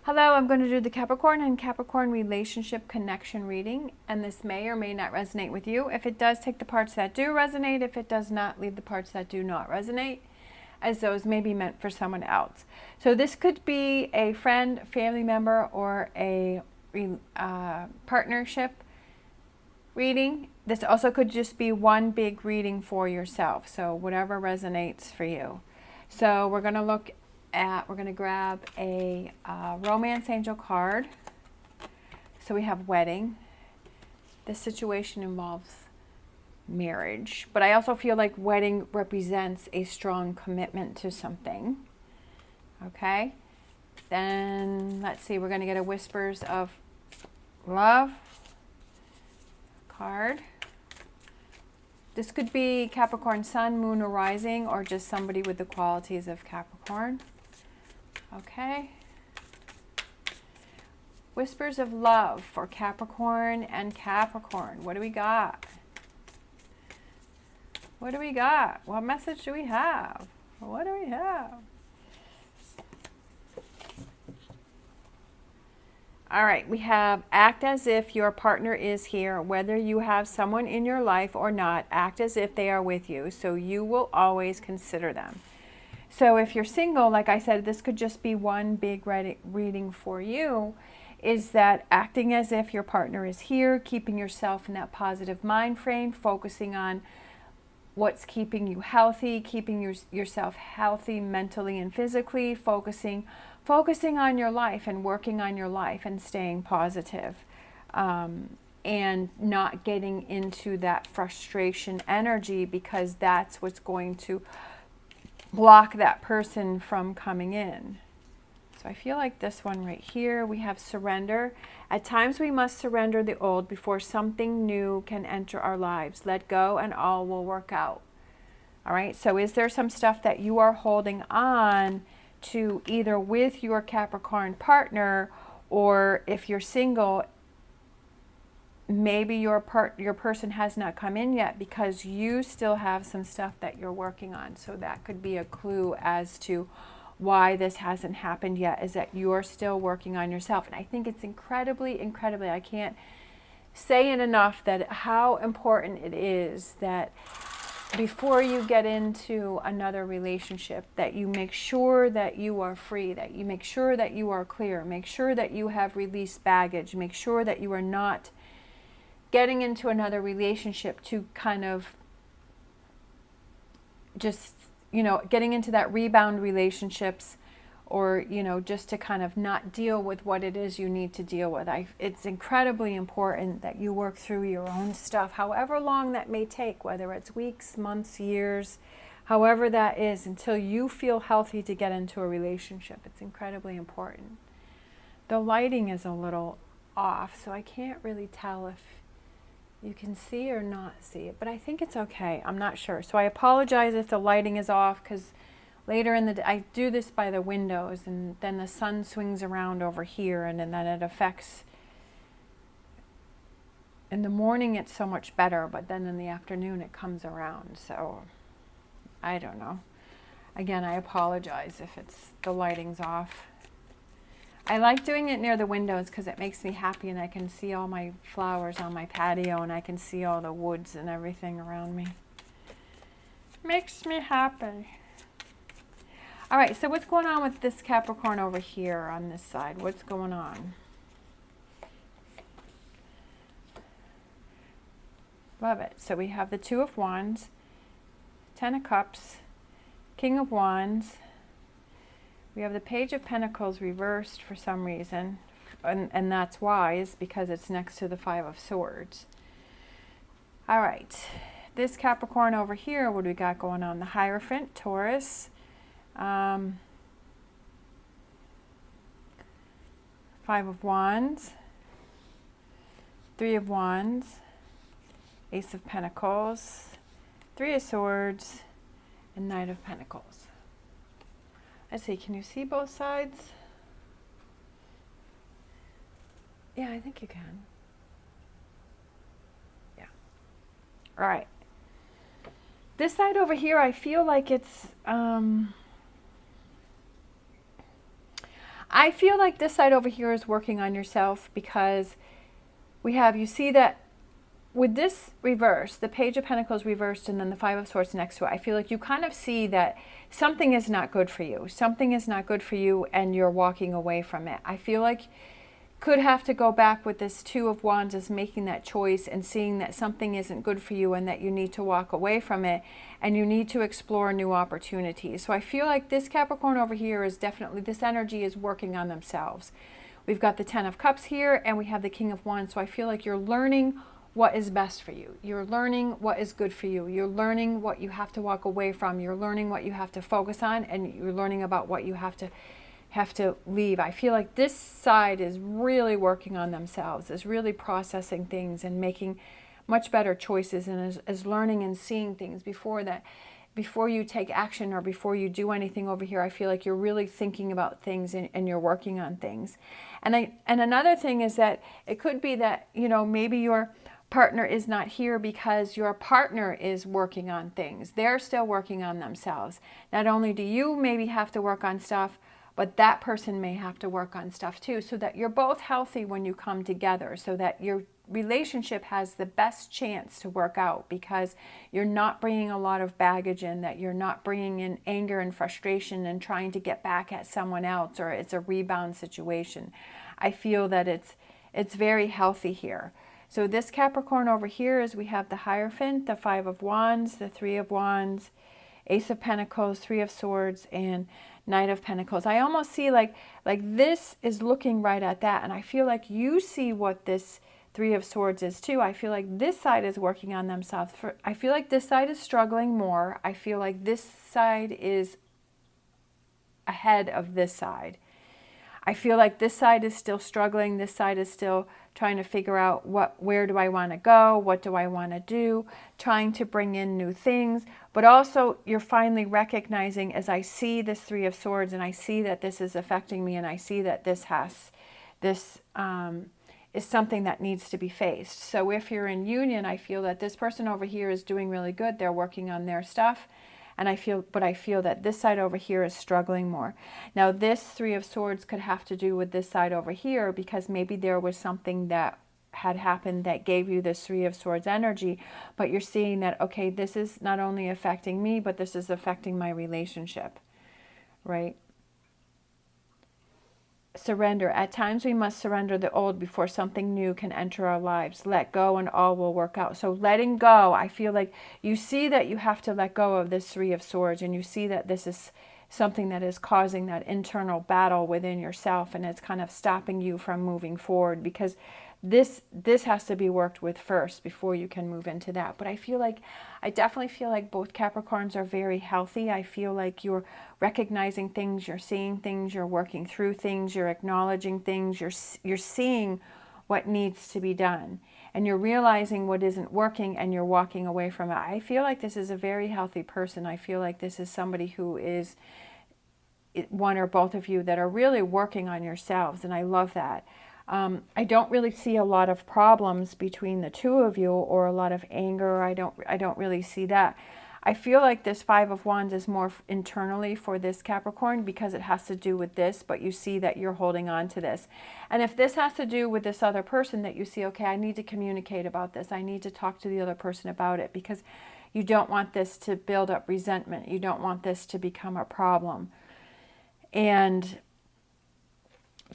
Hello, I'm going to do the Capricorn and Capricorn relationship connection reading, and this may or may not resonate with you. If it does, take the parts that do resonate. If it does not, leave the parts that do not resonate, as those may be meant for someone else. So this could be a friend, family member, or a partnership reading. This also could just be one big reading for yourself, so whatever resonates for you. So we're going to grab a romance angel card. So we have wedding. This situation involves marriage, but I also feel like wedding represents a strong commitment to something. Okay. Then let's see, we're going to get a whispers of love card. This could be Capricorn sun, moon, or rising, or just somebody with the qualities of Capricorn. Okay. Whispers of love for Capricorn and Capricorn. What do we got? What do we got? What message do we have? What do we have? All right, we have act as if your partner is here, whether you have someone in your life or not, act as if they are with you, so you will always consider them. So if you're single, like I said, this could just be one big reading for you, is that acting as if your partner is here, keeping yourself in that positive mind frame, focusing on what's keeping you healthy, keeping yourself healthy mentally and physically, focusing on your life and working on your life and staying positive, and not getting into that frustration energy, because that's what's going to block that person from coming in. So I feel like this one right here, we have surrender. At times we must surrender the old before something new can enter our lives. Let go and all will work out. All right, so is there some stuff that you are holding on to, either with your Capricorn partner, or if you're single, maybe your person has not come in yet because you still have some stuff that you're working on. So that could be a clue as to why this hasn't happened yet, is that you're still working on yourself. And I think it's incredibly, I can't say it enough, that how important it is that before you get into another relationship, that you make sure that you are free, that you make sure that you are clear, make sure that you have released baggage, make sure that you are not getting into another relationship to kind of just, getting into that rebound relationships, or, just to kind of not deal with what it is you need to deal with. It's incredibly important that you work through your own stuff, however long that may take, whether it's weeks, months, years, however that is, until you feel healthy to get into a relationship. It's incredibly important. The lighting is a little off, so I can't really tell if you can see or not see it, but I think it's okay. I'm not sure. So I apologize if the lighting is off, because later in the day, I do this by the windows, and then the sun swings around over here, and then it affects. In the morning it's so much better, but then in the afternoon it comes around. So I don't know. Again, I apologize if the lighting's off. I like doing it near the windows because it makes me happy, and I can see all my flowers on my patio, and I can see all the woods and everything around me. Makes me happy. All right, so what's going on with this Capricorn over here on this side? What's going on? Love it. So we have the Two of Wands, Ten of Cups, King of Wands. We have the Page of Pentacles reversed for some reason, and that's why, is because it's next to the Five of Swords. All right, this Capricorn over here, what do we got going on? The Hierophant, Taurus, Five of Wands, Three of Wands, Ace of Pentacles, Three of Swords, and Knight of Pentacles. Let's see, can you see both sides? Yeah, I think you can. Yeah. All right. This side over here, I feel like it's, I feel like this side over here is working on yourself, because you see that with this reverse, the Page of Pentacles reversed and then the Five of Swords next to it, I feel like you kind of see that something is not good for you. Something is not good for you and you're walking away from it. I feel like could have to go back with this Two of Wands, is making that choice and seeing that something isn't good for you and that you need to walk away from it and you need to explore new opportunities. So I feel like this Capricorn over here is definitely, this energy is working on themselves. We've got the Ten of Cups here and we have the King of Wands. So I feel like you're learning what is best for you. You're learning what is good for you. You're learning what you have to walk away from. You're learning what you have to focus on, and you're learning about what you have to leave. I feel like this side is really working on themselves, is really processing things and making much better choices, and is learning and seeing things before you take action or before you do anything over here. I feel like you're really thinking about things and you're working on things. And another thing is that it could be that, maybe your partner is not here because your partner is working on things. They're still working on themselves. Not only do you maybe have to work on stuff, but that person may have to work on stuff too, so that you're both healthy when you come together, so that your relationship has the best chance to work out, because you're not bringing a lot of baggage in, that you're not bringing in anger and frustration and trying to get back at someone else, or it's a rebound situation. I feel that it's very healthy here. So this Capricorn over here is, we have the Hierophant, the Five of Wands, the Three of Wands, Ace of Pentacles, Three of Swords, and Knight of Pentacles. I almost see like this is looking right at that, and I feel like you see what this Three of Swords is too. I feel like this side is working on themselves. I feel like this side is struggling more. I feel like this side is ahead of this side. I feel like this side is still struggling. This side is still trying to figure out where do I want to go? What do I want to do? Trying to bring in new things. But also you're finally recognizing, as I see this Three of Swords and I see that this is affecting me, and I see that this is something that needs to be faced. So if you're in union, I feel that this person over here is doing really good. They're working on their stuff. And I feel that this side over here is struggling more. Now this Three of Swords could have to do with this side over here, because maybe there was something that had happened that gave you this Three of Swords energy, but you're seeing that, okay, this is not only affecting me, but this is affecting my relationship, right? Surrender. At times we must surrender the old before something new can enter our lives. Let go and all will work out. So letting go, I feel like you see that you have to let go of this Three of Swords, and you see that this is something that is causing that internal battle within yourself, and it's kind of stopping you from moving forward, because this has to be worked with first before you can move into that. But I definitely feel like both Capricorns are very healthy. I feel like you're recognizing things, you're seeing things, you're working through things, you're acknowledging things, you're seeing what needs to be done, and you're realizing what isn't working, and you're walking away from it. I feel like this is a very healthy person. I feel like this is somebody who is, one or both of you, that are really working on yourselves, and I love that. I don't really see a lot of problems between the two of you, or a lot of anger. I don't really see that. I feel like this Five of Wands is more internally for this Capricorn, because it has to do with this, but you see that you're holding on to this. And if this has to do with this other person, that you see, okay, I need to communicate about this. I need to talk to the other person about it, because you don't want this to build up resentment. You don't want this to become a problem. And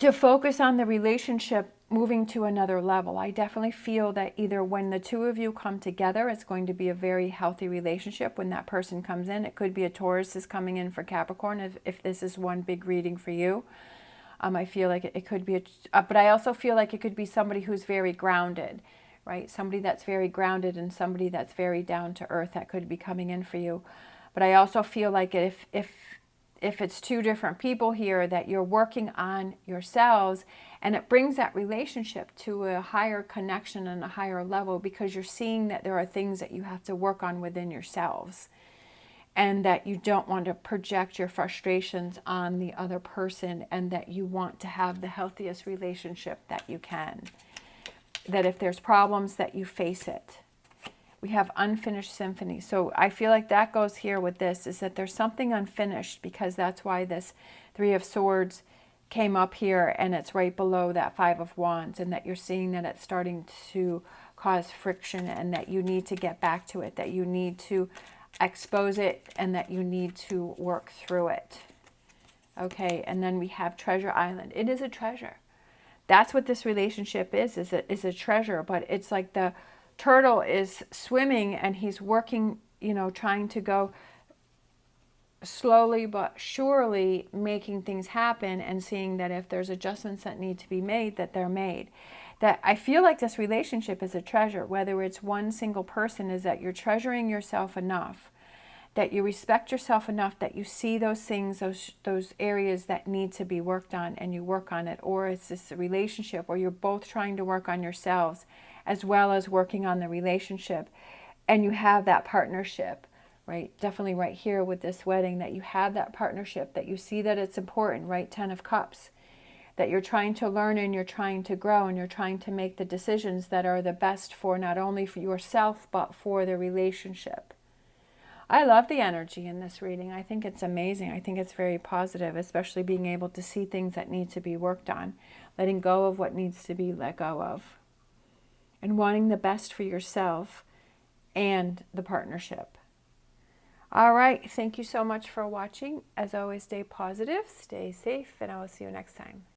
to focus on the relationship moving to another level. I definitely feel that either when the two of you come together, it's going to be a very healthy relationship when that person comes in. It could be a Taurus is coming in for Capricorn, if this is one big reading for you. I feel like it could be, but I also feel like it could be somebody who's very grounded, right? Somebody that's very grounded and somebody that's very down to earth that could be coming in for you. But I also feel like if it's two different people here, that you're working on yourselves, and it brings that relationship to a higher connection and a higher level, because you're seeing that there are things that you have to work on within yourselves, and that you don't want to project your frustrations on the other person, and that you want to have the healthiest relationship that you can. That if there's problems, that you face it. We have unfinished symphony. So I feel like that goes here with this, is that there's something unfinished, because that's why this Three of Swords came up here and it's right below that Five of Wands, and that you're seeing that it's starting to cause friction and that you need to get back to it, that you need to expose it, and that you need to work through it. Okay, and then we have Treasure Island. It is a treasure. That's what this relationship is a treasure, but it's like the turtle is swimming and he's working, you know, trying to go slowly but surely, making things happen and seeing that if there's adjustments that need to be made, that they're made. That I feel like this relationship is a treasure, whether it's one single person, is that you're treasuring yourself enough, that you respect yourself enough, that you see those things, those areas that need to be worked on, and you work on it. Or it's this relationship where you're both trying to work on yourselves as well as working on the relationship, and you have that partnership. Right, definitely right here with this wedding, that you have that partnership, that you see that it's important, right? 10 of Cups, that you're trying to learn and you're trying to grow and you're trying to make the decisions that are the best for not only for yourself, but for the relationship. I love the energy in this reading. I think it's amazing. I think it's very positive, especially being able to see things that need to be worked on, letting go of what needs to be let go of, and wanting the best for yourself and the partnership. All right. Thank you so much for watching. As always, stay positive, stay safe, and I will see you next time.